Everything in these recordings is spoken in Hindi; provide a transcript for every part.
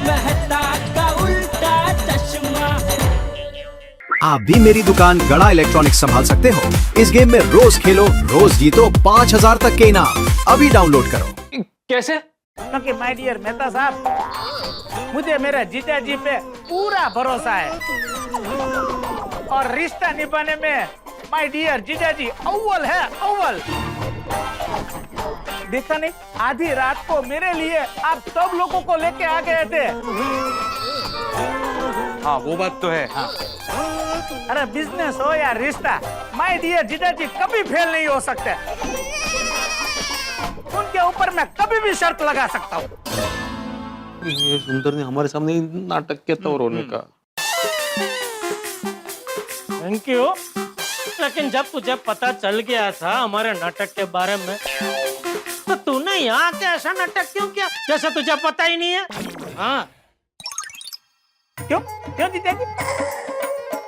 मेहता का उल्टा चश्मा। आप भी मेरी दुकान गड़ा इलेक्ट्रॉनिक्स संभाल सकते हो। इस गेम में रोज खेलो, रोज जीतो 5000 तक के इनाम। अभी डाउनलोड करो। कैसे? क्योंकि माय डियर मेहता साहब, मुझे मेरे जीजा जी पे पूरा भरोसा है और रिश्ता निभाने में माय डियर जीजा जी अव्वल है, अव्वल। देखा नहीं, आधी रात को मेरे लिए आप सब लोगों को लेके आ गए थे। हाँ वो बात तो है। हाँ। अरे बिजनेस हो या रिश्ता, माय डियर जीजा जी कभी फेल नहीं हो सकते। उनके ऊपर मैं कभी भी शर्त लगा सकता हूँ। ये सुंदर ने हमारे सामने ही नाटक किया था रोने का। Thank you. लेकिन जब तुझे पता चल गया था हमारे नाटक के बारे में, तो तूने यहाँ के ऐसा नाटक क्यों किया जैसे तुझे पता ही नहीं है? हाँ क्यों क्यों जीजा जी?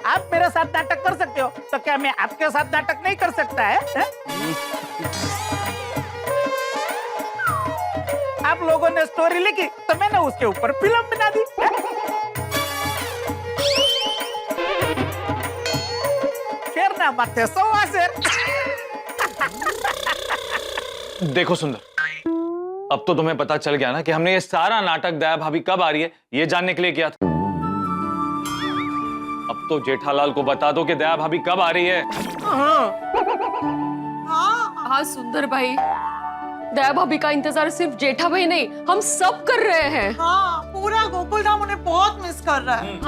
आप मेरे साथ नाटक कर सकते हो, तो क्या मैं आपके साथ नाटक नहीं कर सकता है? आप लोगों ने स्टोरी लिखी तो मैंने उसके ऊपर फिल्म बना दी। शेर ना माथे सवा शेर। देखो सुंदर, अब तो तुम्हें पता चल गया ना कि हमने ये सारा नाटक दया भाभी कब आ रही है ये जानने के लिए किया था। अब तो जेठालाल को बता दो कि दया भाभी कब आ रही है। हाँ सुंदर भाई, दया भाभी का इंतजार सिर्फ जेठा भाई नहीं, हम सब कर रहे हैं। हाँ, पूरा गोकुलधाम उन्हें बहुत मिस कर रहा है।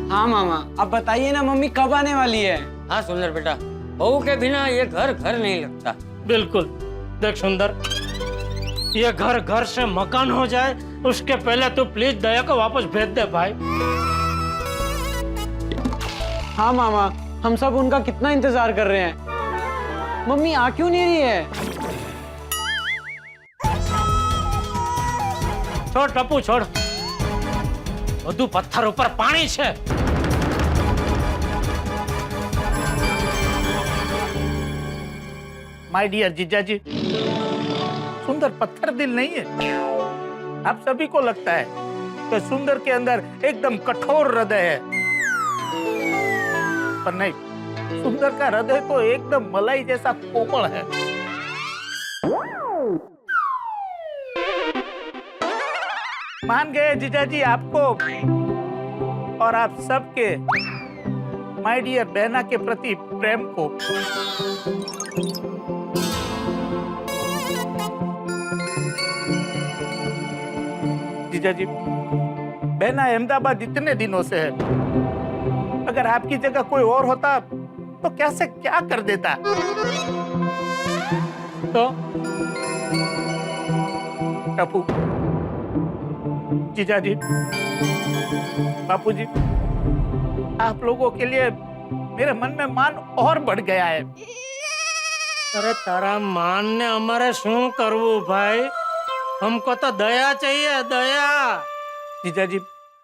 हाँ मामा, अब बताइए ना मम्मी कब आने वाली है? हाँ सुंदर बेटा, बहू के बिना ये घर घर नहीं लगता। बिल्कुल। देख सुंदर, ये घर घर से मकान हो जाए उसके पहले तू प्लीज दया को वापस भेज दे भाई। हाँ मामा, हम सब उनका कितना इंतजार कर रहे हैं। मम्मी आ क्यों नहीं रही है? छोड़ टप्पू छोड़, બધું પથ્થર ઉપર પાણી છે। माय डियर जीजा जी, सुंदर पत्थर दिल नहीं है। आप सभी को लगता है कि सुंदर के अंदर एकदम कठोर हृदय है, पर नहीं, सुंदर का हृदय तो एकदम मलाई जैसा कोमल है। मान गए जीजा जी आपको और आप सबके माय डियर बहना के प्रति प्रेम को। जीजा जी, बहना अहमदाबाद इतने दिनों से है, अगर आपकी जगह कोई और होता तो कैसे क्या कर देता। तो टप्पू, जीजा जी, बापू जी, आप लोगों के लिए मेरे मन में मान और बढ़ गया है। अरे तारा मान ने हमारे शू करवू भाई, हमको तो दया चाहिए, दया। जीजा जी,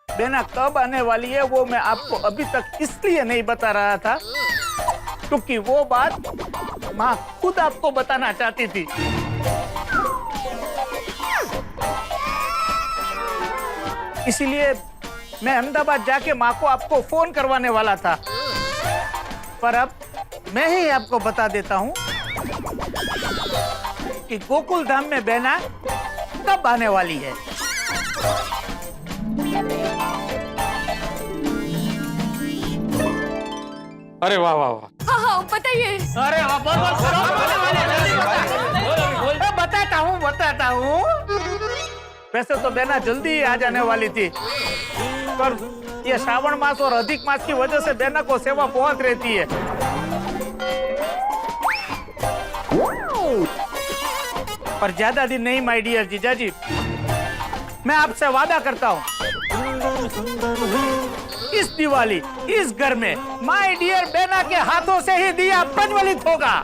बेना कब आने वाली है वो मैं आपको अभी तक इसलिए नहीं बता रहा था क्योंकि वो बात माँ खुद आपको बताना चाहती थी। इसीलिए मैं अहमदाबाद जाके माँ को आपको फोन करवाने वाला था, पर अब मैं ही आपको बता देता हूँ कि गोकुल धाम में बहना कब आने वाली है। अरे वाह वाह वाह। हाँ हाँ बताइए। अरे हाँ, बताता हूँ। वैसे तो बहना जल्दी ही आ जाने वाली थी, पर ये श्रावण मास और अधिक मास की वजह से बहना को सेवा बहुत रहती है। पर ज्यादा दिन नहीं माय डियर जीजा जी, मैं आपसे वादा करता हूँ इस दिवाली इस घर में माय डियर बहना के हाथों से ही दिया प्रज्वलित होगा।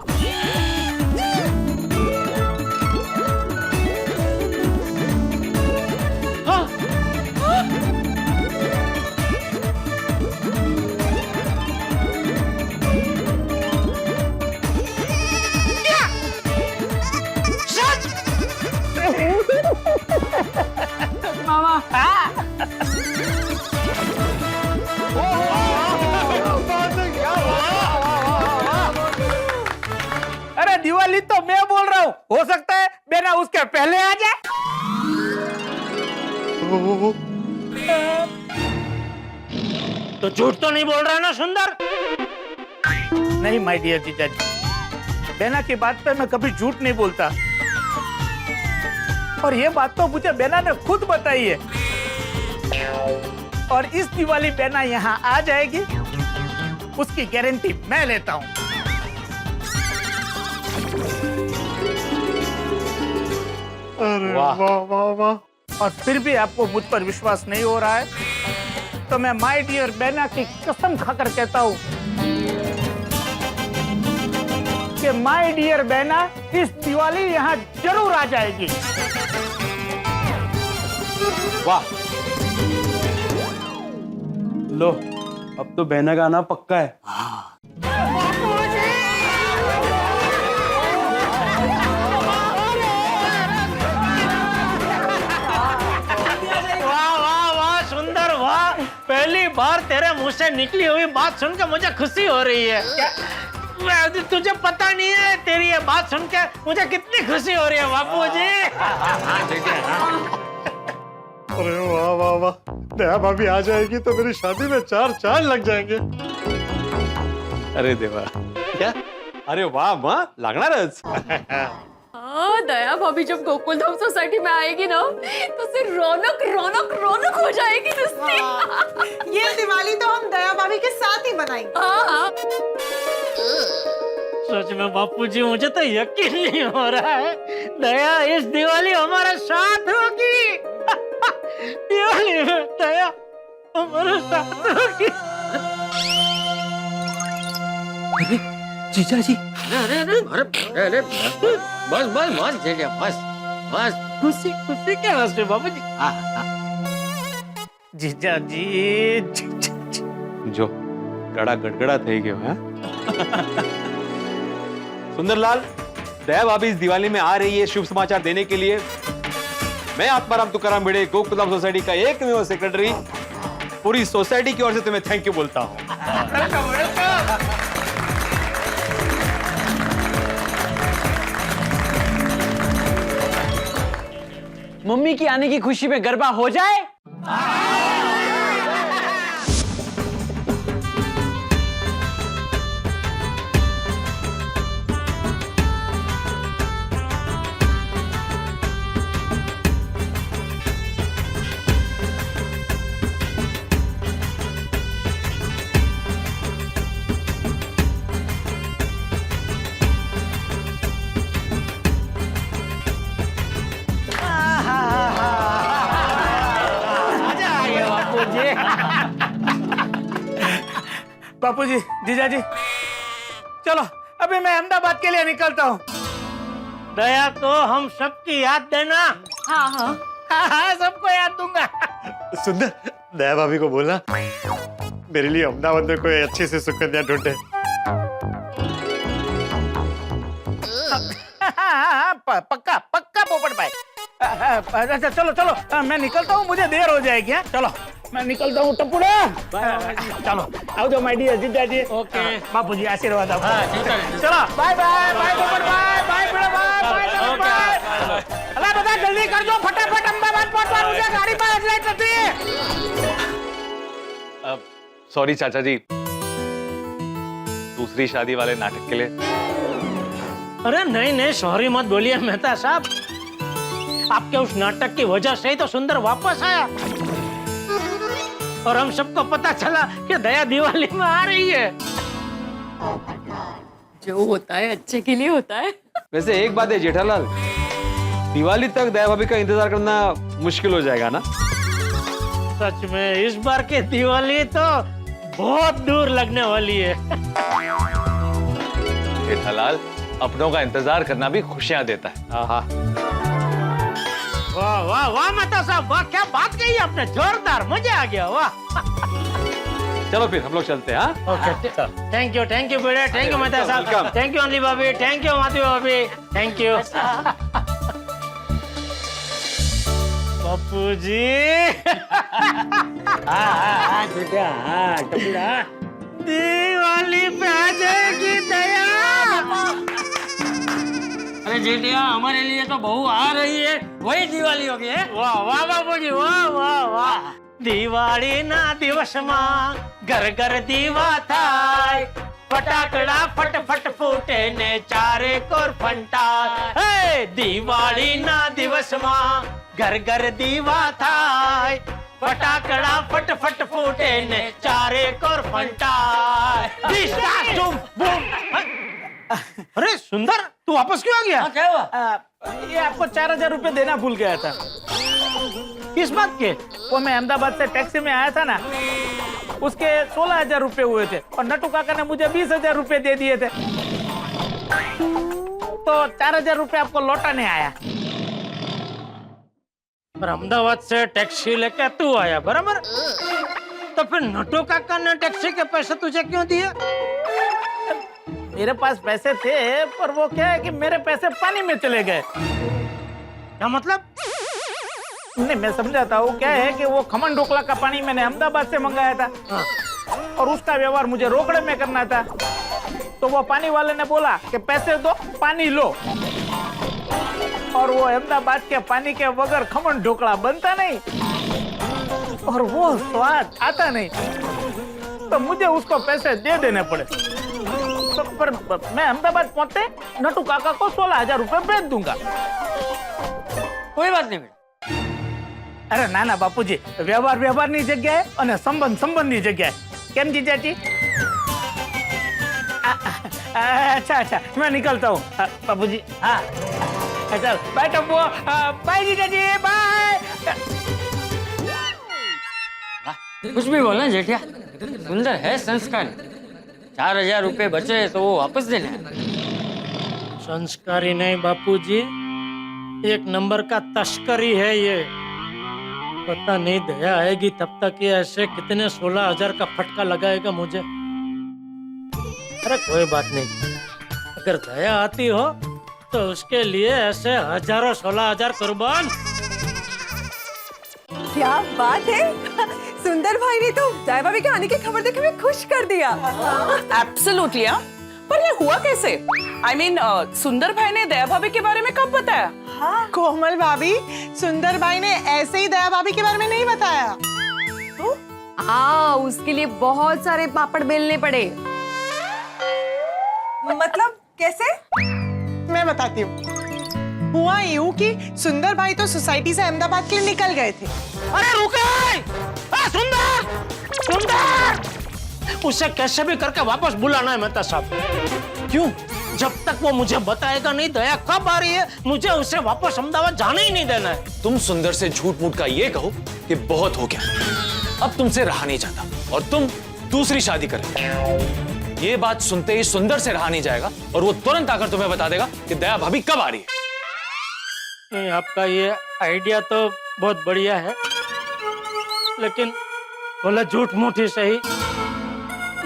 मामा बेना उसके पहले आ जाए। तो झूठ तो नहीं बोल रहा ना सुंदर? नहीं माय डियर जीजा जी, बेना की बात पे मैं कभी झूठ नहीं बोलता, और ये बात तो मुझे बेना ने खुद बताई है। और इस दिवाली बेना यहाँ आ जाएगी, उसकी गारंटी मैं लेता हूँ। अरे वाह वाह वाह। और फिर भी आपको मुझ पर विश्वास नहीं हो रहा है, तो मैं माय डियर बेना की कसम खाकर कहता हूँ कि माय डियर बेना इस दिवाली यहाँ जरूर आ जाएगी। वाह, लो अब तो बहना का आना पक्का है। वाह वाह वाह सुंदर वाह, पहली बार तेरे मुंह से निकली हुई बात सुनकर मुझे खुशी हो रही है। तुझे पता नहीं है, तेरी ये बात सुन के मुझे कितनी खुशी हो रही है बापू जी। अरे वाह वाह वाह, दया भाभी आ जाएगी तो मेरी शादी में 4 चांद लग जाएंगे। अरे देवा, क्या? अरे वाह माँ, लागणारच। हाँ, दया भाभी जब गोकुलधाम सोसाइटी में आएगी ना, तो सिर्फ रौनक रौनक रौनक हो जाएगी दोस्ती। ये दिवाली तो हम दया भाभी के साथ ही मनाएंगे। हाँ। सच में बापू जी मुझे तो यकीन नहीं हो रहा है, दया इस दिवाली हमारे साथ होगी। दिवाली में दया हमारे साथ होगी। जीजा जी, अरे बस बस बस जगह बस बस। खुशी खुशी क्या हंसे बाबू जी? जीजा जी, जो गड़ा गड़गड़ा થઈ ગયો है। सुंदरलाल, दया भाभी इस दिवाली में आ रही है शुभ समाचार देने के लिए। मैं आत्माराम तुकाराम भिड़े, गोकुलधाम सोसाइटी का एकमेव सेक्रेटरी, पूरी सोसाइटी की ओर से तुम्हें थैंक यू बोलता हूँ। मम्मी की आने की खुशी में गरबा हो जाए। बापू जी, जीजा जी, चलो अभी मैं अहमदाबाद के लिए निकलता हूँ। दया को हम सबकी याद देना। हाँ हाँ हाँ हाँ, सबको याद दूंगा। सुंदर, दया भाभी को बोलना मेरे लिए अहमदाबाद में कोई अच्छी सी सुकन्या ढूंढे। पक्का पक्का पोपट भाई। अच्छा चलो चलो, मैं निकलता हूँ, मुझे देर हो जाएगी। हाँ चलो, मैं निकलता हूँ टप्पूड़ा। चलो आओ जाओ माय डियर जीजा जी। ओके बापू जी आशीर्वाद आपको। ठीक है। चलो बाय बाय बाय पोपट भाई, बाय बड़ा भाई, बाय बाय। अरे बता जल्दी कर दो, फटाफट अहमदाबाद पहुंचवा, मुझे गाड़ी पर हेडलाइट रहती है। सॉरी चाचा जी, दूसरी शादी वाले नाटक के लिए। अरे नहीं नहीं, सॉरी मत बोलिए मेहता साहब, आपके उस नाटक की वजह से ही तो सुंदर वापस आया, और हम सबको पता चला कि दया दिवाली में आ रही है। जो होता है अच्छे के लिए होता है। वैसे एक बात है जेठालाल, दिवाली तक दया भाभी का इंतजार करना मुश्किल हो जाएगा ना? सच में इस बार की दिवाली तो बहुत दूर लगने वाली है। जेठालाल, अपनों का इंतजार करना भी खुशियां देता है। हाँ, वाह वाह वाह मेहता साहब, वाह क्या बात कही आपने, जोरदार, मजा आ गया, वाह। चलो फिर हम लोग चलते हैं। हाँ, ओके, थैंक यू बेटा, थैंक यू मेहता साहब, थैंक यू अनली भाभी, थैंक यू माधवी भाभी, थैंक यू। बापू जी। दिवाली पे आ जाएगी दया। अरे जेठिया, हमारे लिए तो बहू आ रही है, वही दिवाली होगी है। वाह वाह बापूजी, वाह वाह वाह। दिवाળી ના દિવસમાં ઘર ઘર દીવા થાય, ફટાકડા ફટફટ ફૂટે ને ચારે કોર ફંટાય. હે દિવાળી ના દિવસમાં ઘર ઘર દીવા થાય, ફટાકડા ફટફટ ફૂટે ને ચારે કોર ફંટાય. ડિસ્ટાર્ટ બૂમ બૂમ. अरे सुंदर, तू वापस क्यों आ गया? क्या हुआ? ये आपको 4,000 रुपए देना भूल गया था। किस बात के? वो मैं अहमदाबाद से टैक्सी में आया था ना, उसके 16,000 रुपए हुए थे और नटू काका ने मुझे 20,000 रुपए दे दिए थे, तो 4,000 रुपए आपको लौटाने आया। पर अहमदाबाद से टैक्सी लेके तू आया, बराबर? तो फिर नटू काका ने टैक्सी के पैसे तुझे क्यों दिए? मेरे पास पैसे थे, पर वो क्या है कि मेरे पैसे पानी में चले गए। क्या मतलब? नहीं, मैं समझाता हूँ। क्या है कि वो खमन ढोकला का पानी मैंने अहमदाबाद से मंगाया था, और उसका व्यवहार मुझे रोकड़े में करना था। तो वो पानी वाले ने बोला कि पैसे दो, पानी लो, और वो अहमदाबाद के पानी के बगैर खमन ढोकला बनता नहीं और वो स्वाद आता नहीं, तो मुझे उसको पैसे दे देने पड़े। तो पर मैं अहमदाबाद पहुंचते नटू काका को 16,000 रुपए भेज दूंगा। कोई बात नहीं बेटा। अरे ना ना बापूजी, व्यवहार व्यवहाરની જગ્યાએ અને સંબંધ સંબંધની જગ્યાએ। કેમ જીજાજી? अच्छा अच्छा, मैं निकलता हूँ बापूजी। हाँ चल बाय टप्पू, बाय जीजाजी, बाय। कुछ भी बोलना जेठिया, सुंदर है संस्कारी। 4,000 रुपए बचे तो वो वापस देने आए। संस्कारी नहीं बापूजी, एक नंबर का तस्करी है ये। पता नहीं दया आएगी तब तक ये ऐसे कितने 16,000 का फटका लगाएगा मुझे। अरे कोई बात नहीं, अगर दया आती हो तो उसके लिए ऐसे हजारों 16,000 कुर्बान। क्या बात है, सुंदर भाई ने तो जया भाभी के आने की खबर देकर हमें खुश कर दिया। एब्सोल्युटली। पर ये हुआ कैसे? I mean, सुंदर भाई ने दया भाभी के बारे में कब बताया? हाँ, कोमल भाभी, सुंदर भाई ने ऐसे ही दया भाभी के बारे में नहीं बताया। हाँ, उसके लिए बहुत सारे पापड़ बेलने पड़े। मतलब कैसे? मैं बताती हूँ। हुआ यूं कि सुंदर भाई तो सोसाइटी से अहमदाबाद के लिए निकल गए थे। अरे रुके! सुंदर! सुंदर! उसे कैसे भी करके वापस बुलाना है मेहता साहब। क्यों? जब तक वो मुझे बताएगा नहीं दया कब आ रही है, मुझे उसे वापस अहमदाबाद जाने ही नहीं देना है। तुम सुंदर से झूठ मूठ का ये कहो कि बहुत हो गया, अब तुमसे रहा नहीं जाता और तुम दूसरी शादी करें। ये बात सुनते ही सुंदर से रहा नहीं जाएगा और वो तुरंत आकर तुम्हें बता देगा कि दया भाभी कब आ रही है। नहीं, आपका ये आइडिया तो बहुत बढ़िया है, लेकिन बोला झूठ मूठ ही सही,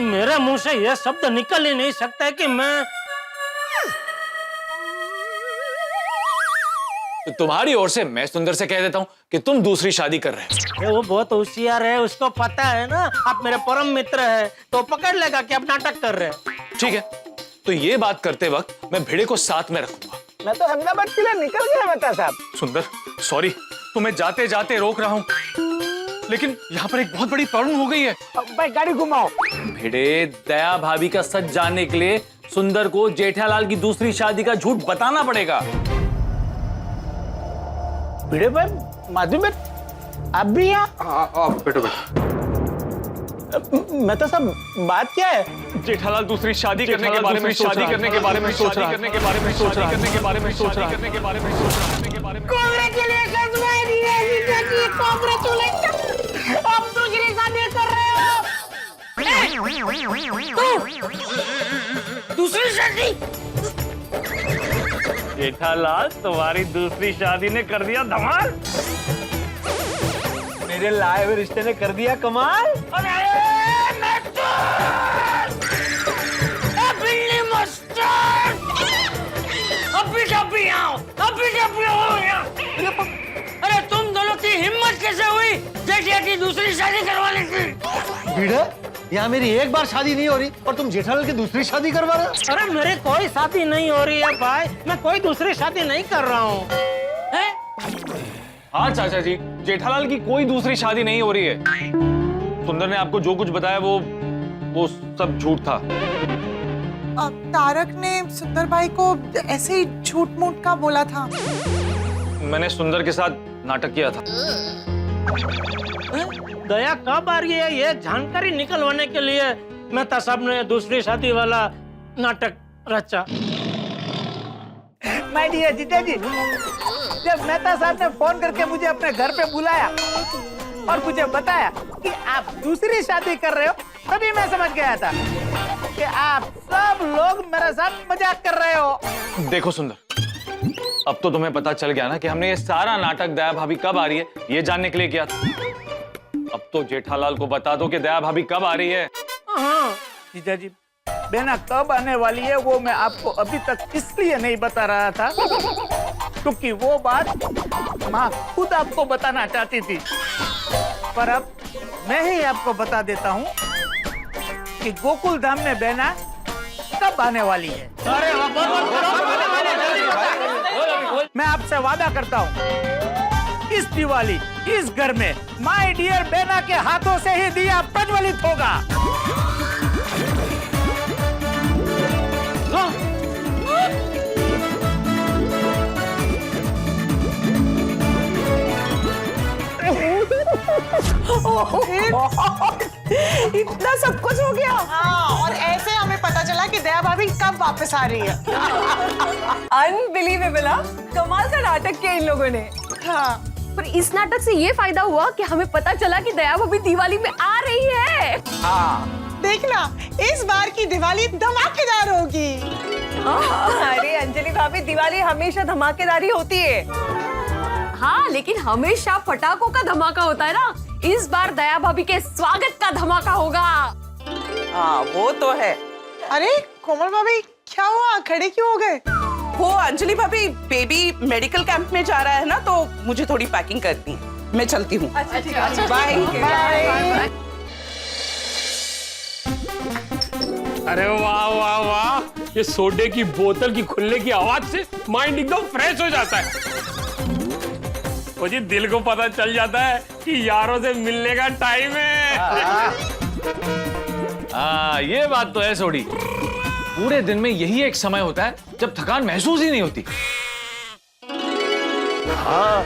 मेरे मुंह से यह शब्द निकल ही नहीं सकता है कि मैं। तो तुम्हारी ओर से मैं सुंदर से कह देता हूँ कि तुम दूसरी शादी कर रहे हो। वो बहुत होशियार है, उसको पता है ना आप मेरे परम मित्र हैं, तो पकड़ लेगा कि आप नाटक कर रहे हैं। ठीक है, तो ये बात करते वक्त मैं भिड़े को साथ में रखूंगा। मैं तो अहमदाबाद के लिए निकल गया मेहता साहब। सुंदर, सॉरी, तुम्हें जाते जाते रोक रहा हूँ, लेकिन यहाँ पर एक बहुत बड़ी प्रॉब्लम हो गई है। भाई गाड़ी घुमाओ। भिड़े, दया भाभी का सच जानने के लिए सुंदर को जेठालाल की दूसरी शादी का झूठ बताना पड़ेगा। भिड़े भाई, माधवी बेट, आप भी यहाँ? बैठो बैठो। मेहता साहब, बात क्या है? जेठालाल दूसरी शादी करने के बारे में सोच रहा है। कांग्रेचुलेशन माय डियर जीजाजी, कांग्रेचुलेशन। आप दूसरी शादी कर रहे हो। दूसरी शादी? जेठालाल, तुम्हारी दूसरी शादी ने कर दिया धमाल। मेरे लाए हुए रिश्ते ने कर दिया कमाल। अरे तुम दोनों की हिम्मत कैसे हुई जेठिया की दूसरी शादी करवाने की? भिड़े, यहाँ मेरी एक बार शादी नहीं हो रही और तुम जेठालाल की दूसरी शादी करवा रहे हो? अरे मेरी कोई शादी नहीं हो रही है भाई, मैं कोई दूसरी शादी नहीं कर रहा हूँ। हाँ चाचा जी, जेठालाल की कोई दूसरी शादी नहीं हो रही है। सुंदर ने आपको जो कुछ बताया वो सब झूठ था। तारक ने सुंदर भाई को ऐसे ही झूठ मूठ का बोला था। मैंने सुंदर के साथ नाटक किया था। दया कब आ रही है ये जानकारी निकलवाने के लिए मेहता साहब ने दूसरी शादी वाला नाटक रचा। माय डियर जीजा जी, जब मेहता साहब ने फोन करके मुझे अपने घर पे बुलाया और मुझे बताया कि आप दूसरी शादी कर रहे हो, तभी मैं समझ गया था कि आप सब लोग मेरे साथ मजाक कर रहे हो। देखो सुंदर, अब तो तुम्हें पता चल गया ना कि हमने ये सारा नाटक दया भाभी कब आ रही है ये जानने के लिए किया था। अब तो जेठालाल को बता दो कि दया भाभी कब आ रही है। हाँ जीजा जी, बेना कब आने वाली है वो मैं आपको अभी तक इसलिए नहीं बता रहा था क्योंकि वो बात माँ खुद आपको बताना चाहती थी, पर अब मैं ही आपको बता देता हूँ कि गोकुल धाम में बेना कब आने वाली है। अरे मैं आपसे वादा करता हूँ इस दिवाली इस घर में माय डियर बेना के हाथों से ही दिया प्रज्वलित होगा। इतना सब कुछ हो गया। हाँ, और ऐसे हमें पता चला कि दया भाभी कब वापस आ रही है। अनबिलीवेबल, कमाल का नाटक किया इन लोगों ने। हाँ, पर इस नाटक से ये फायदा हुआ कि हमें पता चला कि दया भाभी दिवाली में आ रही है। देखना इस बार की दिवाली धमाकेदार होगी। अरे अंजलि भाभी, दिवाली हमेशा धमाकेदार ही होती है। हाँ, लेकिन हमेशा पटाखों का धमाका होता है ना। इस बार दया भाभी के स्वागत का धमाका होगा। हाँ वो तो है। अरे कोमल भाभी, क्या हुआ, खड़े क्यों हो गए? वो अंजलि भाभी, बेबी मेडिकल कैंप में जा रहा है ना, तो मुझे थोड़ी पैकिंग करनी है। मैं चलती हूँ। बाय। अरे वाह वाह वाह, ये सोडे की बोतल की खुलने की आवाज से माइंड एकदम फ्रेश हो जाता है। वो जी दिल को पता चल जाता है कि यारों से मिलने का टाइम है। ये बात तो है सोडी, पूरे दिन में यही एक समय होता है जब थकान महसूस ही नहीं होती। हाँ,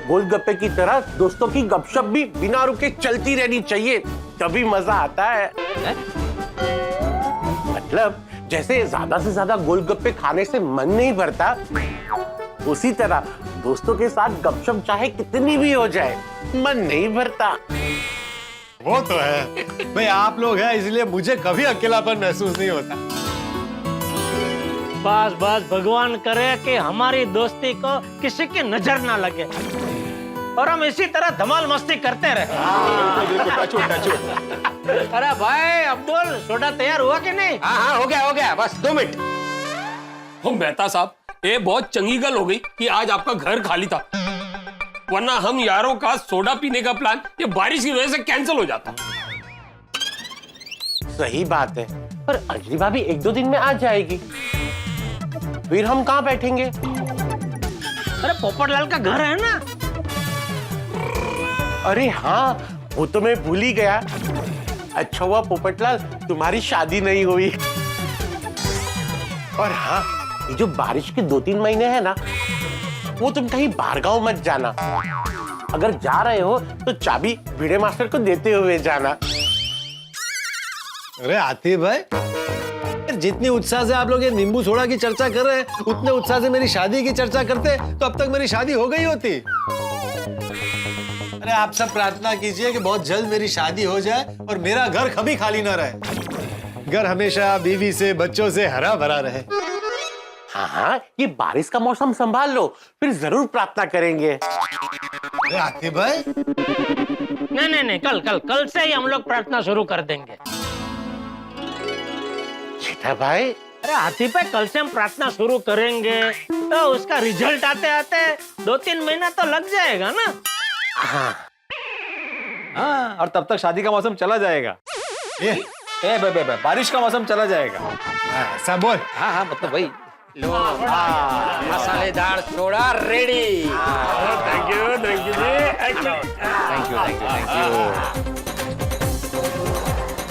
गोलगप्पे की तरह दोस्तों की गपशप भी बिना रुके चलती रहनी चाहिए, तभी मजा आता है। मतलब जैसे ज्यादा से ज्यादा गोलगप्पे खाने से मन नहीं भरता, उसी तरह दोस्तों के साथ गपशप चाहे कितनी भी हो जाए मन नहीं भरता। वो तो है भाई, आप लोग हैं इसलिए मुझे कभी अकेलापन महसूस नहीं होता। बस बस भगवान करे कि हमारी दोस्ती को किसी की नजर ना लगे और हम इसी तरह धमाल मस्ती करते रहे। अरे भाई अब्दुल, सोडा तैयार हुआ कि नहीं? हाँ हो गया, बस 2 मिनट। हो मेहता साहब, ये बहुत चंगी गल हो गई कि आज आपका घर खाली था, वरना हम यारों का सोडा पीने का प्लान ये बारिश की वजह से कैंसिल हो जाता। सही बात है, पर अंजलि भाभी 1-2 दिन में आ जाएगी, फिर हम कहाँ बैठेंगे? अरे पोपटलाल का घर है ना। अरे हाँ, वो तो मैं भूल ही गया। अच्छा हुआ पोपटलाल तुम्हारी शादी नहीं हुई। और हाँ, ये जो बारिश के 2-3 महीने हैं ना, वो तुम कहीं बाहर गांव मत जाना। अगर जा रहे हो तो चाबी भिड़े मास्टर को देते हुए जाना। अरे आतिफ भाई, जितनी उत्साह से आप लोग ये नींबू सोडा की चर्चा कर रहे हैं, उतने उत्साह से मेरी शादी की चर्चा करते तो अब तक मेरी शादी हो गई होती। अरे आप सब प्रार्थना कीजिए कि बहुत जल्द मेरी शादी हो जाए और मेरा घर कभी खाली ना रहे। घर हमेशा बीवी से बच्चों से हरा भरा रहे। हाँ, ये बारिश का मौसम संभाल लो, फिर जरूर प्रार्थना करेंगे। अरे आतिफ भाई, नहीं, कल से ही हम लोग प्रार्थना शुरू कर देंगे। जेठा भाई, अरे हाथी पे कल से हम प्रार्थना शुरू करेंगे तो उसका रिजल्ट आते आते 2-3 महीना तो लग जाएगा ना। हाँ, और तब तक शादी का मौसम चला जाएगा। बारिश का मौसम चला जाएगा। सब बोल। हाँ हाँ मतलब भाई लो मसालेदार soda ready. Thank you ji. Thank you.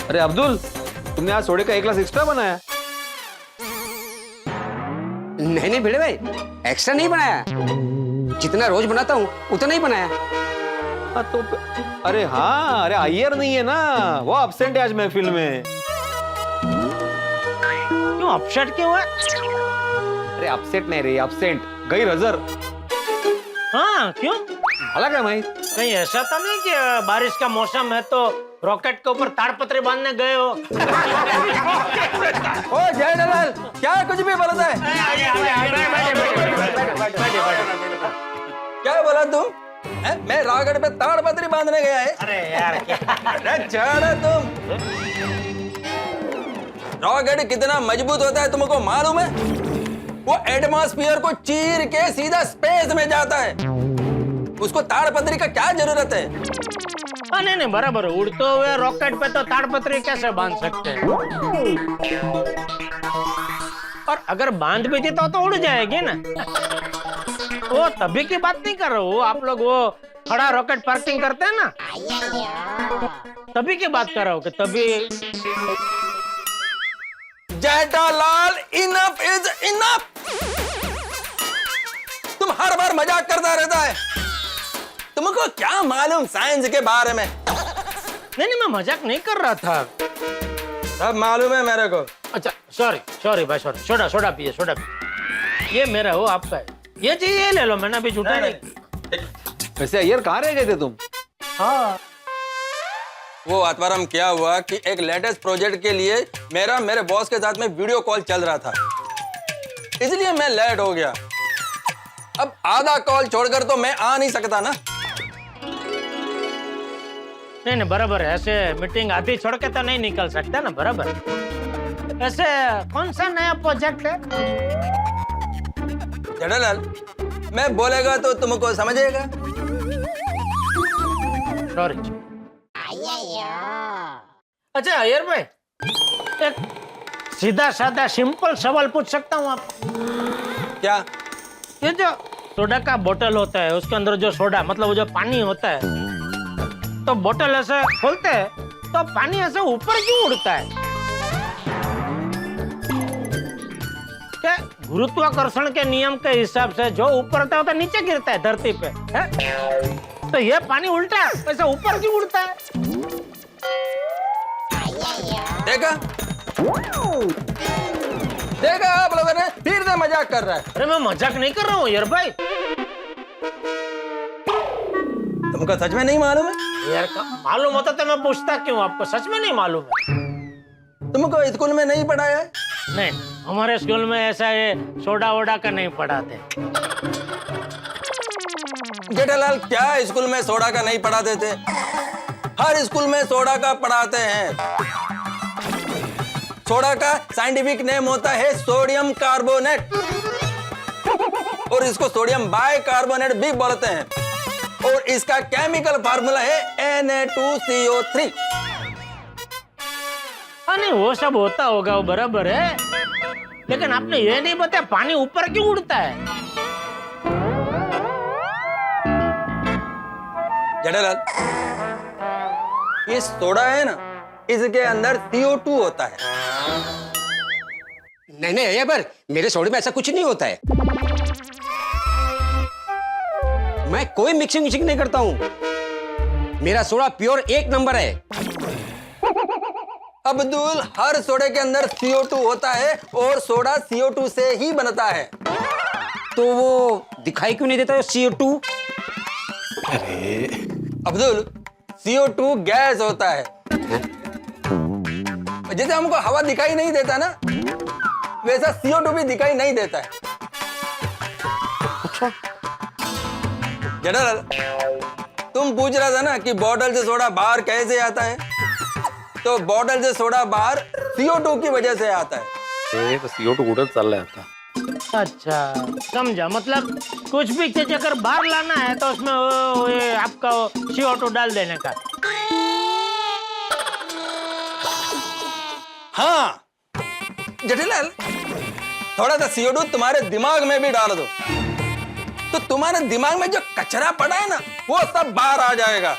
अरे अब्दुल, तुमने आज सोडे का 1 ग्लास एक्स्ट्रा बनाया? नहीं भिड़े भाई, एक्स्ट्रा नहीं बनाया, जितना रोज बनाता हूँ उतना ही बनाया। हाँ तो अरे हाँ, अरे अय्यर नहीं है ना, वो अपसेंट है आज महफिल में। क्यों अपसेट क्यों है? अरे अपसेट नहीं रे, अपसेंट, गई रजर। हाँ क्यों? भला क्या भाई? कहीं ऐसा तो नहीं कि बारिश का मौसम है तो रॉकेट के ऊपर ताड़पत्री बांधने गए हो? ओ जय दलाल, क्या कुछ भी बोलता है? क्या बोला तुम? मैं रॉकेट पे ताड़पत्री बांधने गया है? अरे यार अरे जाना तुम। रॉकेट कितना मजबूत होता है तुमको मालूम है? वो एटमॉस्फेयर को चीर के सीधा स्पेस में जाता है। उसको ताड़पत्री का क्या जरूरत है? नहीं बराबर, उड़ते हुए रॉकेट पे तो ताड़पत्री कैसे बांध सकते हैं? और अगर बांध भी दी तो उड़ जाएगी ना। वो तभी की बात नहीं कर रहा हूँ, आप लोग वो खड़ा रॉकेट पार्किंग करते हैं ना, तभी की बात कर रहा हूँ कि तभी। Jethalal, enough is enough. तुम हर बार मजाक करता रहता है। तुमको क्या मालूम साइंस के बारे में? नहीं मैं मजाक नहीं कर रहा था। सब मालूम है मेरे को। अच्छा सॉरी भाई, सॉरी। सोडा पिए। ये मेरा हो, आपका है। ये जी, ये ले लो, मैंने अभी झूठा नहीं। वैसे अय्यर कहाँ रह गए थे तुम? हाँ वो आत्माराम क्या हुआ कि एक लेटेस्ट प्रोजेक्ट के लिए मेरे बॉस के साथ में वीडियो कॉल चल रहा था, इसलिए मैं लेट हो गया। अब आधा कॉल छोड़कर तो मैं आ नहीं सकता ना। नहीं बराबर है, ऐसे मीटिंग आधी छोड़ के तो नहीं निकल सकता ना, बराबर। ऐसे कौन सा नया प्रोजेक्ट है? जेठालाल, मैं बोलेगा तो तुमको समझेगा। सॉरी। अच्छा अय्यर भाई, एक सीधा साधा सिंपल सवाल पूछ सकता हूँ आप? क्या? ये जो सोडा का बोतल होता है, उसके अंदर जो सोडा मतलब वो जो पानी होता है, तो बोतल ऐसे खोलते हैं तो पानी ऐसे ऊपर क्यों उड़ता है? क्या गुरुत्वाकर्षण के नियम के हिसाब से जो ऊपर होता है वो तो नीचे गिरता है धरती पे है? तो ये पानी उल्टा ऐसे ऊपर क्यों उड़ता है? देखा आप लोगों ने फिर से मजाक कर रहा है। अरे मैं मजाक नहीं कर रहा हूँ यार भाई। तुमको सच में नहीं मालूम है? यार मालूम होता तो मैं पूछता क्यों? आपको सच में नहीं मालूम है? तुमको स्कूल में नहीं पढ़ाया है? नहीं, हमारे स्कूल में ऐसा ये सोडा वोडा का नहीं पढ़ाते। जेठालाल, क्या स्कूल में सोडा का नहीं पढ़ाते थे? हर स्कूल में सोडा का पढ़ाते हैं। सोडा का साइंटिफिक नेम होता है सोडियम कार्बोनेट, और इसको सोडियम बाइकार्बोनेट भी बोलते हैं, और इसका केमिकल फार्मूला है Na2CO3। नहीं वो सब होता होगा, वो बराबर है, लेकिन आपने ये नहीं बताया पानी ऊपर क्यों उड़ता है? जेठालाल, ये सोडा है ना, इसके अंदर CO2 होता है। नहीं ये पर मेरे सोडे में ऐसा कुछ नहीं होता है। मैं कोई मिक्सिंग नहीं करता हूं। मेरा सोडा प्योर 1 नंबर है। अब्दुल, हर सोडे के अंदर CO2 होता है, और सोडा CO2 से ही बनता है। तो वो दिखाई क्यों नहीं देता CO2? अब्दुल, CO2 गैस होता है। जैसे हमको हवा दिखाई नहीं देता ना, वैसा CO2 भी दिखाई नहीं देता है। अच्छा जेठालाल, तुम पूछ रहा था ना कि बॉटल से सोडा बाहर कैसे आता है, तो बॉटल से सोडा बाहर CO2 की वजह से आता है। तो CO2 उड़त चल रहा था। अच्छा समझा, मतलब कुछ भी चीज अगर बाहर लाना है तो उसमें आपका CO2 डाल देने का। हाँ जेठीलाल, थोड़ा सा CO2 तुम्हारे दिमाग में भी डाल दो तो तुम्हारे दिमाग में जो कचरा पड़ा है ना वो सब बाहर आ जाएगा।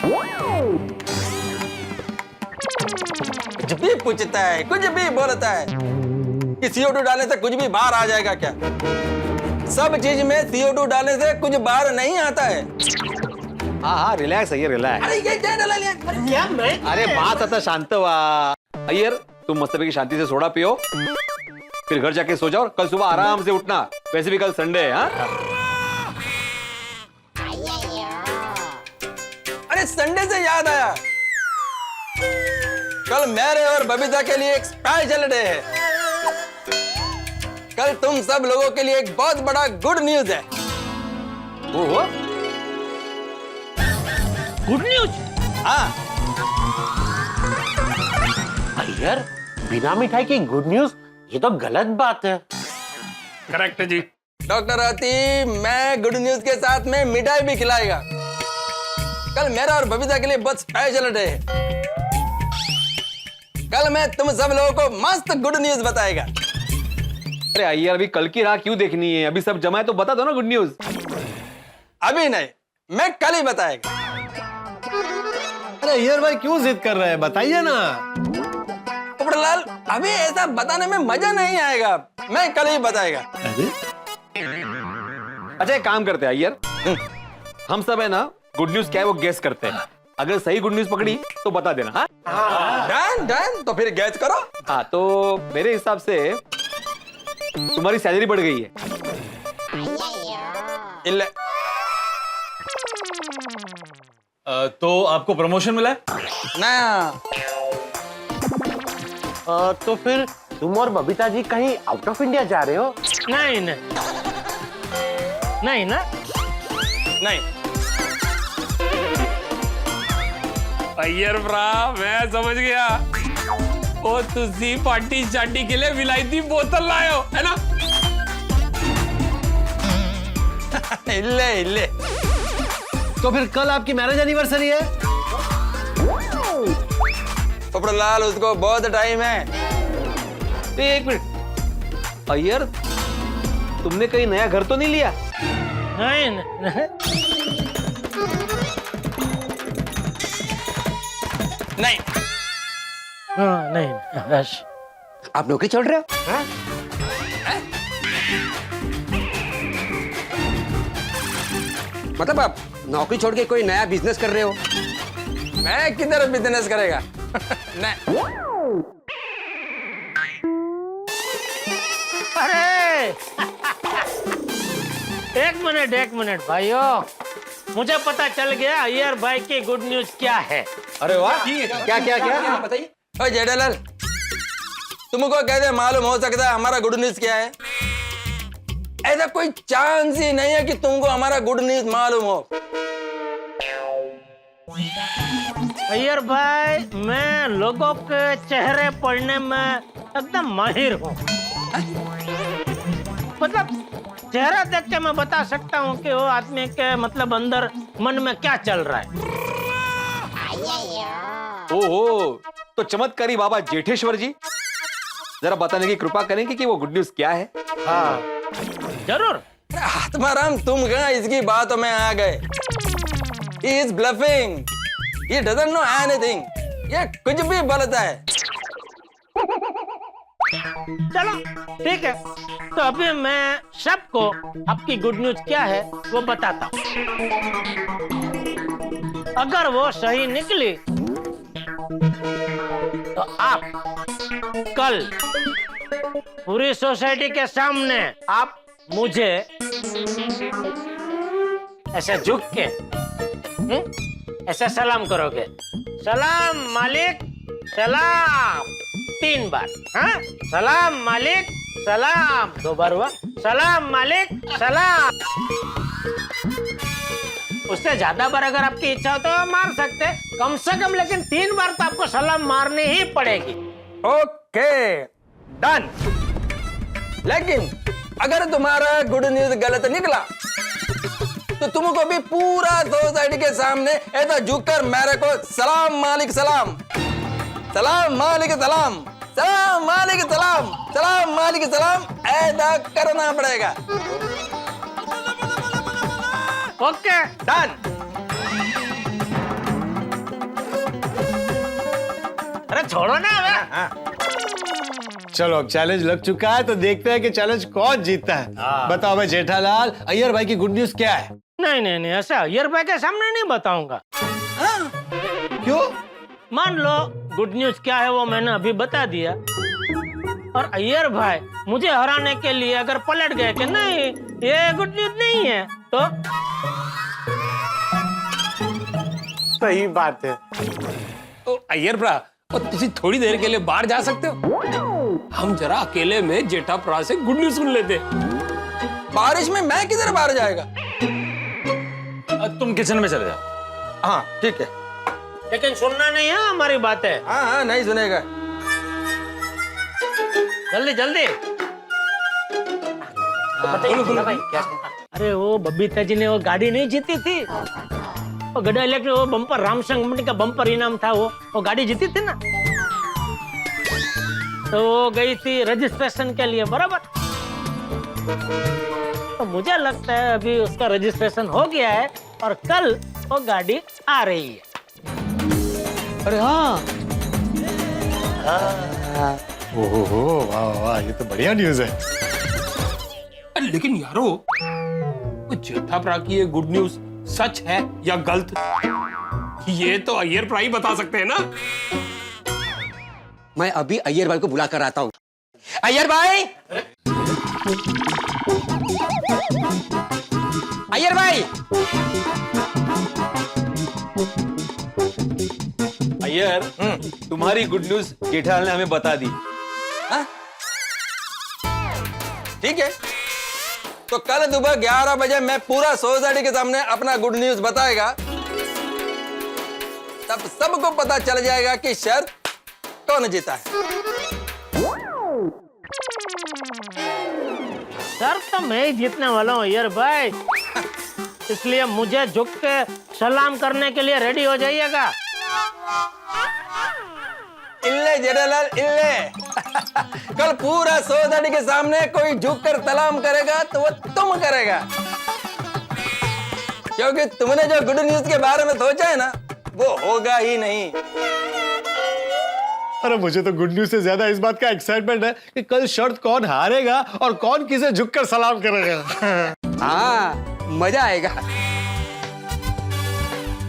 कुछ भी पूछता है, कुछ भी बोलता है कि CO2 डालने से कुछ भी बाहर आ जाएगा क्या? सब चीज में CO2 डालने से कुछ बाहर नहीं आता है। हाँ रिलैक्स अय्यर रिलैक्स। अरे ये क्या डाला लिया? क्या मैं? अरे बात आता शांत हुआ। अय्यर तुम मस्तपैकी शांति से सोडा पियो, फिर घर जाके सो जाओ और कल सुबह आराम से उठना। वैसे भी कल संडे है। हाँ अरे संडे से याद आया, कल मेरे और बबीता के लिए एक स्पेशल डे है। कल तुम सब लोगों के लिए एक बहुत बड़ा गुड न्यूज है। ओहो गुड न्यूज? हाँ अय्यर, बिना मिठाई की गुड न्यूज, ये तो गलत बात है। करेक्ट है जी। डॉक्टर आती, मैं गुड न्यूज के साथ में मिठाई भी खिलाएगा। कल मेरा और बबीता के लिए बहुत स्पेशल डे है। कल मैं तुम सब लोगों को मस्त गुड न्यूज बताएगा। अरे अय्यर अभी कल की राह क्यों देखनी है? अभी सब जमा है तो बता दो ना गुड न्यूज। अभी नहीं, मैं कल ही बताएगा। अरे अय्यर भाई क्यों जिद कर रहे हैं, बताइए ना। पोपटलाल, अभी ऐसा बताने में मजा नहीं आएगा, मैं कल ही बताएगा। अच्छा एक काम करते हैं अय्यर, हम सब है ना गुड न्यूज क्या है वो गेस करते हैं। अगर सही गुड न्यूज पकड़ी तो बता देना। हाँ डन डन, तो फिर गेस करो। हाँ तो मेरे हिसाब से तुम्हारी सैलरी बढ़ गई है। इल्ले तो आपको प्रमोशन मिला है? ना तो फिर तुम और बबीता जी कहीं आउट ऑफ इंडिया जा रहे हो? नहीं नहीं नहीं ना। नहीं अय्यर भरा, मैं समझ गया। ओ तुसी पार्टी शार्टी के लिए विलायती बोतल लाए हो, है ना? इल्ले इल्ले। तो फिर कल आपकी मैरिज एनिवर्सरी है? पोपटलाल, उसको बहुत टाइम है। एक मिनट अय्यर, तुमने कहीं नया घर तो नहीं लिया? नहीं नहीं नहीं हाँ, नहीं बस। आप नौकरी छोड़ रहे हो? मतलब आप नौकरी छोड़ के कोई नया बिजनेस कर रहे हो? मैं किधर बिजनेस करेगा? नहीं। अरे एक मिनट भाइयों, मुझे पता चल गया अय्यर भाई की गुड न्यूज क्या है। अरे वाह, क्या क्या क्या बताइए। ओ जेठालाल, तुमको कैसे मालूम हो सकता है हमारा गुड न्यूज क्या है? ऐसा कोई चांस ही नहीं है कि तुमको हमारा गुड न्यूज मालूम हो। अय्यर भाई, मैं लोगों के चेहरे पढ़ने में एकदम माहिर हूँ। मतलब चेहरा देख के मैं बता सकता हूँ कि वो आदमी के मतलब अंदर मन में क्या चल रहा है। ओहो, तो चमत्कारी बाबा जेठेश्वर जी जरा बताने की कृपा करेंगे कि वो गुड न्यूज क्या है? हाँ जरूर। आत्माराम, तुम कहाँ इसकी बातों में आ गए? He is bluffing. He doesn't know anything. ये कुछ भी बोलता है। चलो ठीक है, तो अभी मैं सबको आपकी गुड न्यूज क्या है वो बताता हूँ। अगर वो सही निकली तो आप कल पूरी सोसाइटी के सामने आप मुझे ऐसे झुक के ऐसा सलाम करोगे। सलाम मालिक, सलाम 3 बार। हाँ, सलाम मालिक, सलाम 2 बार हुआ। सलाम मालिक, सलाम। उससे ज्यादा बार अगर आपकी इच्छा हो तो मार सकते, कम से कम लेकिन 3 बार तो आपको सलाम मारनी ही पड़ेगी। Okay done. लेकिन अगर तुम्हारा गुड न्यूज गलत निकला तो तुमको भी पूरा सोसाइटी के सामने ऐसा झुककर मेरे को सलाम मालिक सलाम, सलाम मालिक सलाम, सलाम मालिक सलाम, सलाम मालिक सलाम ऐसा करना पड़ेगा। Okay done. अरे छोड़ो ना हमें। चलो अब चैलेंज लग चुका है तो देखते हैं कि चैलेंज कौन जीतता है। बताओ भाई जेठालाल, अय्यर भाई की गुड न्यूज क्या है? नहीं नहीं नहीं, ऐसा अय्यर भाई के सामने नहीं बताऊंगा। क्यों? मान लो गुड न्यूज क्या है वो मैंने अभी बता दिया, और अय्यर भाई मुझे हराने के लिए अगर पलट गए कि नहीं ये गुड न्यूज नहीं है तो सही बात है। अय्यर भरा, और तुसी थोड़ी देर के लिए बाहर जा सकते हो? हम जरा अकेले में जेठा भरा से गुड न्यूज सुन लेते। बारिश में मैं किधर बाहर जाएगा? तुम किचन में चले जाओ। हाँ ठीक है। लेकिन सुनना नहीं है हमारी बात है। हाँ हाँ नहीं सुनेगा। जल्दी जल्दी। अरे वो बबीता जी ने वो गाड़ी नहीं जीती थी, वो गड़ा इलेक्ट्रिक, वो बम्पर रामसंग कंपनी का बम्पर इनाम था, वो गाड़ी जीती थी ना, तो वो गई थी रजिस्ट्रेशन के लिए, बराबर। तो मुझे लगता है अभी उसका रजिस्ट्रेशन हो गया है और कल वो गाड़ी आ रही है। अरे हाँ, ओहो वाह वाह, ये तो बढ़िया न्यूज है। लेकिन यारो, वो जेठा भरा की ये गुड न्यूज सच है या गलत, ये तो अय्यर भरा ही बता सकते हैं ना। मैं अभी अय्यर भाई को बुला कर आता हूँ। अय्यर भाई, अय्यर भाई, अय्यर, तुम्हारी गुड न्यूज जेठालाल ने हमें बता दी। ठीक है, तो कल सुबह 11 बजे मैं पूरा सोसाइटी के सामने अपना गुड न्यूज बताएगा, तब सबको पता चल जाएगा कि शर्त कौन जीता है। सर तो मैं ही जीतने वाला हूँ अय्यर भाई, इसलिए मुझे झुक के सलाम करने के लिए रेडी हो जाइएगा। इल्ले जेठालाल इल्ले। कल पूरा सोसाइटी के सामने कोई झुककर सलाम करेगा तो वो तुम करेगा, क्योंकि तुमने जो गुड न्यूज के बारे में सोचा है ना वो होगा ही नहीं। अरे मुझे तो गुड न्यूज से ज्यादा इस बात का एक्साइटमेंट है कि कल शर्त कौन हारेगा और कौन किसे झुककर सलाम करेगा। हाँ मजा आएगा।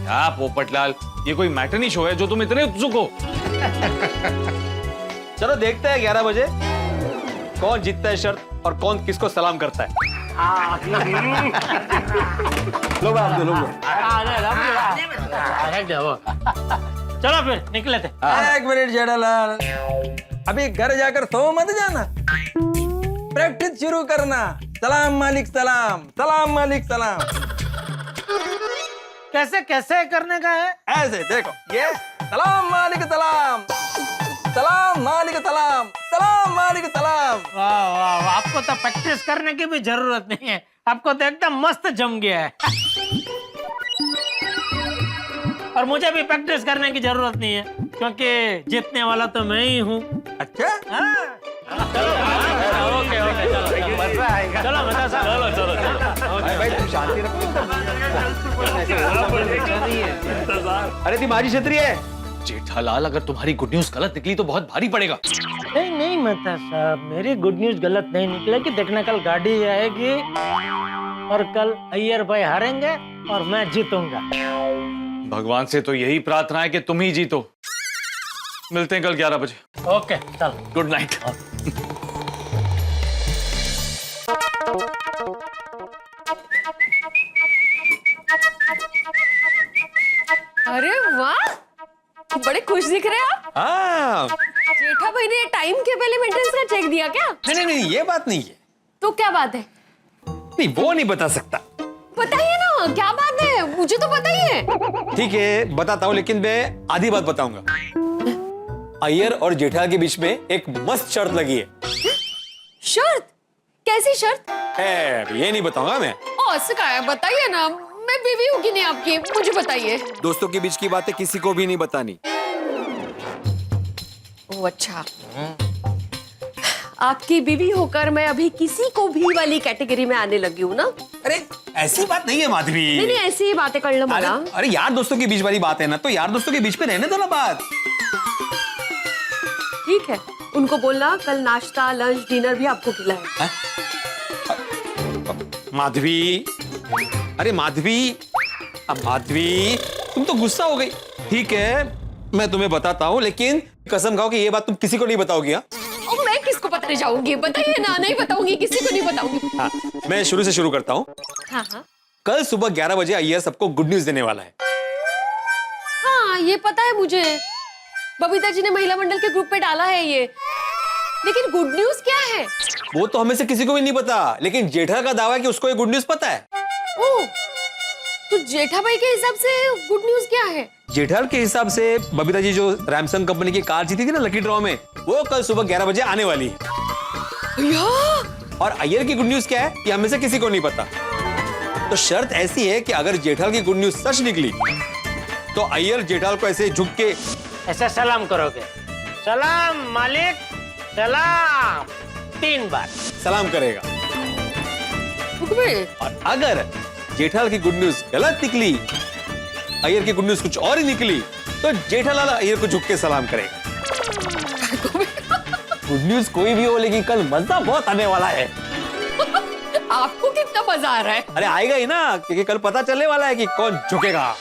क्या पोपटलाल, ये कोई मैटरनी शो है जो तुम इतने उत्सुक हो? चलो देखते हैं 11 बजे कौन जीतता है शर्त और कौन किसको सलाम करता है। लोग आप दो लोग। चलो फिर निकले थे। एक मिनट जेठालाल, अभी घर जाकर सो मत जाना, प्रैक्टिस शुरू करना। सलाम मालिक सलाम, सलाम मालिक सलाम। कैसे कैसे करने का है? ऐसे देखो, ये सलाम मालिक सलाम, सलाम मालिक सलाम, सलाम मालिक सलाम। वाह वाह वाह, आपको तो प्रैक्टिस करने की भी जरूरत नहीं है, आपको तो एकदम मस्त जम गया है। और मुझे भी प्रैक्टिस करने की जरूरत नहीं है, क्योंकि जीतने वाला तो मैं ही हूँ। अच्छा ओके ओके, चलो मजा आएगा। चलो मजा साहब, चलो चलो चलो। भाई तुम शांति रखो। अरे तुम्हारी छतरी है। जेठालाल, अगर तुम्हारी गुड न्यूज गलत निकली तो बहुत भारी पड़ेगा। नहीं नहीं मेहता साहब, मेरी गुड न्यूज गलत नहीं निकलेगी। देखना कल गाड़ी आएगी और कल अय्यर भाई हारेंगे और मैं जीतूंगा। भगवान से तो यही प्रार्थना है कि तुम ही जीतो। मिलते हैं कल 11 बजे। ओके चल, गुड नाइट। अरे वाह, बड़े खुश दिख रहे हैं आप। हाँ। जेठा भाई ने टाइम के पहले मेंटेनेंस का चेक दिया क्या? नहीं नहीं ये बात नहीं है। तो क्या बात है? नहीं वो नहीं बता सकता। बताइए ना, क्या बात है, मुझे तो पता ही है। ठीक है बताता हूँ, लेकिन मैं आधी बात बताऊंगा। अय्यर और जेठालाल के बीच में एक मस्त शर्त लगी है। शर्त? कैसी शर्त? ये नहीं बताऊंगा मैं। ऐसे क्या है, बताइए ना, मैं बीवी हूँ कि नहीं आपकी, मुझे बताइए। दोस्तों के बीच की बातें किसी को भी नहीं बतानी। ओह अच्छा। आपकी बीवी होकर मैं अभी किसी को भी वाली कैटेगरी में आने लगी हूँ ना। अरे ऐसी बात नहीं है माधवी। नहीं नहीं ऐसी ही बातें कर लो मना। अरे यार दोस्तों के बीच वाली बात है ना, तो यार दोस्तों के बीच में रहने दो ना बात। ठीक है, उनको बोलना कल नाश्ता लंच डिनर भी आपको खिलाए। माधवी, अरे माधवी, अब माधवी तुम तो गुस्सा हो गई। ठीक है मैं तुम्हें बताता हूँ, लेकिन कसम खाओ कि ये बात तुम किसी को नहीं बताओगी। और मैं किसको बताने जाऊंगी? बताइए ना। नहीं बताऊंगी, किसी को नहीं बताऊंगी। हाँ, मैं शुरू से शुरू करता हूँ। हाँ हाँ कल सुबह 11 बजे अय्यर सबको गुड न्यूज देने वाला है। हाँ ये पता है मुझे, बबीता जी ने महिला मंडल के ग्रुप पे डाला है ये। लेकिन गुड न्यूज क्या है? वो तो हमें से किसी को भी नहीं पता, लेकिन जेठा का दावा है कि उसको ये गुड न्यूज पता है। ओह, तो जेठा भाई के हिसाब से गुड न्यूज क्या है? जेठा के हिसाब से बबीता जी जो रैमसन कंपनी की कार जीती थी ना लकी ड्रॉ में, वो कल सुबह 11 बजे आने वाली है। और अय्यर की गुड न्यूज क्या है कि हमें से किसी को नहीं पता। तो शर्त ऐसी है कि अगर जेठाल की गुड न्यूज सच निकली तो अय्यर जेठाल को ऐसे झुक के ऐसा सलाम करोगे। सलाम मालिक, सलाम 3 बार सलाम करेगा। और अगर जेठाल की गुड न्यूज गलत निकली, अय्यर की गुड न्यूज कुछ और ही निकली, तो जेठालाल अय्यर को झुक के सलाम करेगा। गुड न्यूज कोई भी हो, लेकिन कल मजा बहुत आने वाला है। आपको कितना मजा आ रहा है? अरे आएगा ही ना, क्योंकि कल पता चलने वाला है कि कौन झुकेगा।